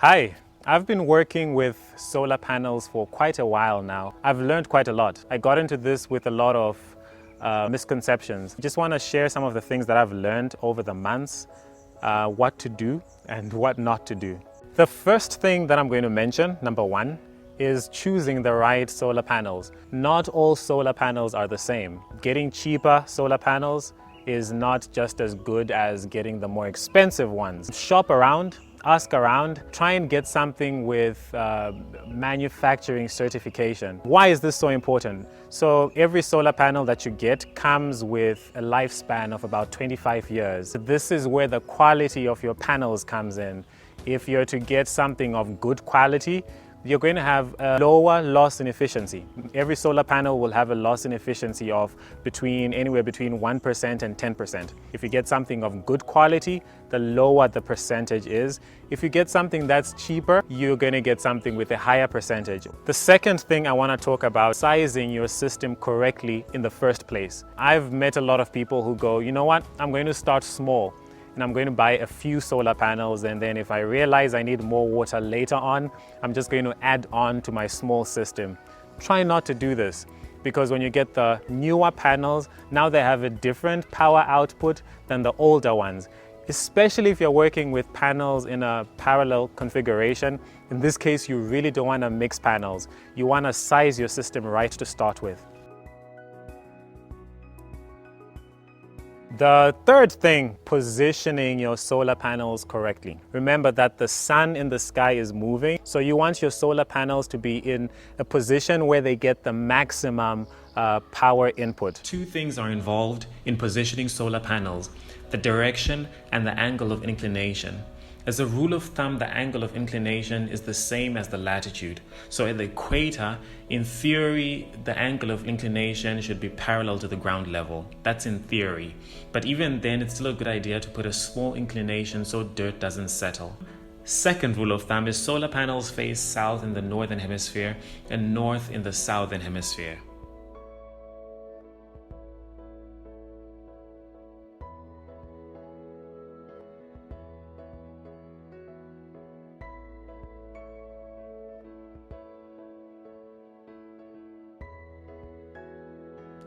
Hi, I've been working with solar panels for quite a while now. I've learned quite a lot. I got into this with a lot of misconceptions. Just want to share some of the things that I've learned over the months, what to do and what not to do. The first thing that I'm going to mention, number one, is choosing the right solar panels. Not all solar panels are the same. Getting cheaper solar panels is not just as good as getting the more expensive ones. Shop around, ask around, try and get something with manufacturing certification. Why is this so important? So every solar panel that you get comes with a lifespan of about 25 years. This is where the quality of your panels comes in. If you're to get something of good quality, you're going to have a lower loss in efficiency. Every solar panel will have a loss in efficiency of anywhere between 1% and 10%. If you get something of good quality, the lower the percentage is. If you get something that's cheaper, you're going to get something with a higher percentage. The second thing I want to talk about is sizing your system correctly in the first place. I've met a lot of people who go, you know what, I'm going to start small. And I'm going to buy a few solar panels, and then if I realize I need more water later on, I'm just going to add on to my small system. Try not to do this, because when you get the newer panels, now they have a different power output than the older ones. Especially if you're working with panels in a parallel configuration. In this case, you really don't want to mix panels. You want to size your system right to start with. The third thing, positioning your solar panels correctly. Remember that the sun in the sky is moving, so you want your solar panels to be in a position where they get the maximum power input. Two things are involved in positioning solar panels: the direction and the angle of inclination. As a rule of thumb, the angle of inclination is the same as the latitude. So at the equator, in theory, the angle of inclination should be parallel to the ground level. That's in theory. But even then, it's still a good idea to put a small inclination so dirt doesn't settle. Second rule of thumb is solar panels face south in the northern hemisphere and north in the southern hemisphere.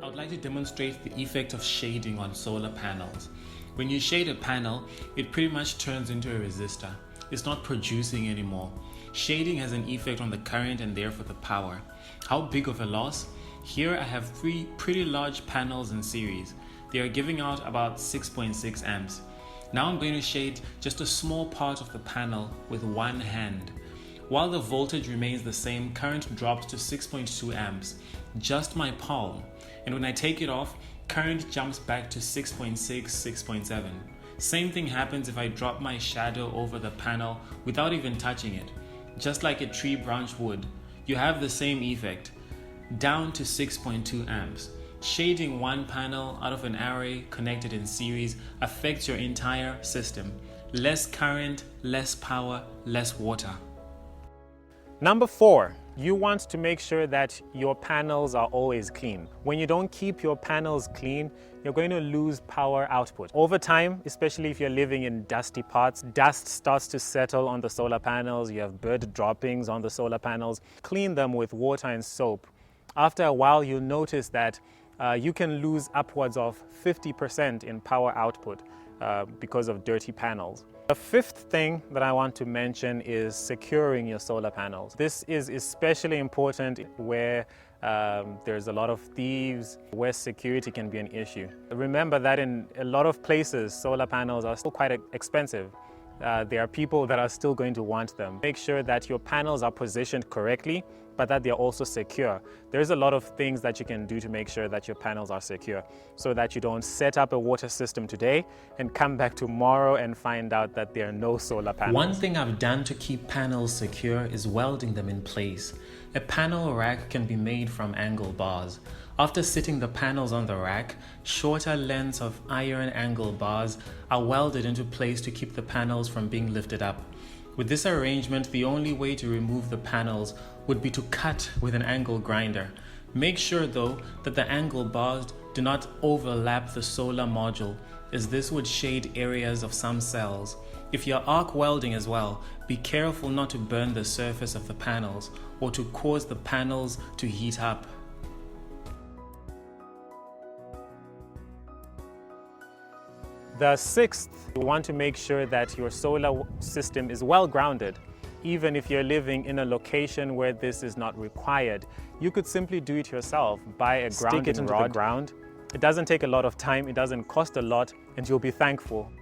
I would like to demonstrate the effect of shading on solar panels. When you shade a panel, it pretty much turns into a resistor. It's not producing anymore. Shading has an effect on the current and therefore the power. How big of a loss? Here I have three pretty large panels in series. They are giving out about 6.6 amps. Now I'm going to shade just a small part of the panel with one hand. While the voltage remains the same, current drops to 6.2 amps, just my palm. And when I take it off, current jumps back to 6.6, 6.7. Same thing happens if I drop my shadow over the panel without even touching it. Just like a tree branch would, you have the same effect, down to 6.2 amps. Shading one panel out of an array connected in series affects your entire system. Less current, less power, less water. Number 4, you want to make sure that your panels are always clean. When you don't keep your panels clean, you're going to lose power output. Over time, especially if you're living in dusty parts, dust starts to settle on the solar panels, you have bird droppings on the solar panels. Clean them with water and soap. After a while, you'll notice that you can lose upwards of 50% in power output because of dirty panels. The fifth thing that I want to mention is securing your solar panels. This is especially important where there's a lot of thieves, where security can be an issue. Remember that in a lot of places, solar panels are still quite expensive. There are people that are still going to want them. Make sure that your panels are positioned correctly, but that they're also secure. There's a lot of things that you can do to make sure that your panels are secure, so that you don't set up a water system today and come back tomorrow and find out that there are no solar panels. One thing I've done to keep panels secure is welding them in place. A panel rack can be made from angle bars. After sitting the panels on the rack, shorter lengths of iron angle bars are welded into place to keep the panels from being lifted up. With this arrangement, the only way to remove the panels would be to cut with an angle grinder. Make sure though that the angle bars do not overlap the solar module, as this would shade areas of some cells. If you're arc welding as well, be careful not to burn the surface of the panels or to cause the panels to heat up. The sixth, you want to make sure that your solar system is well grounded. Even if you're living in a location where this is not required, you could simply do it yourself. Buy a grounding rod. Stick it into the ground. It doesn't take a lot of time, it doesn't cost a lot, and you'll be thankful.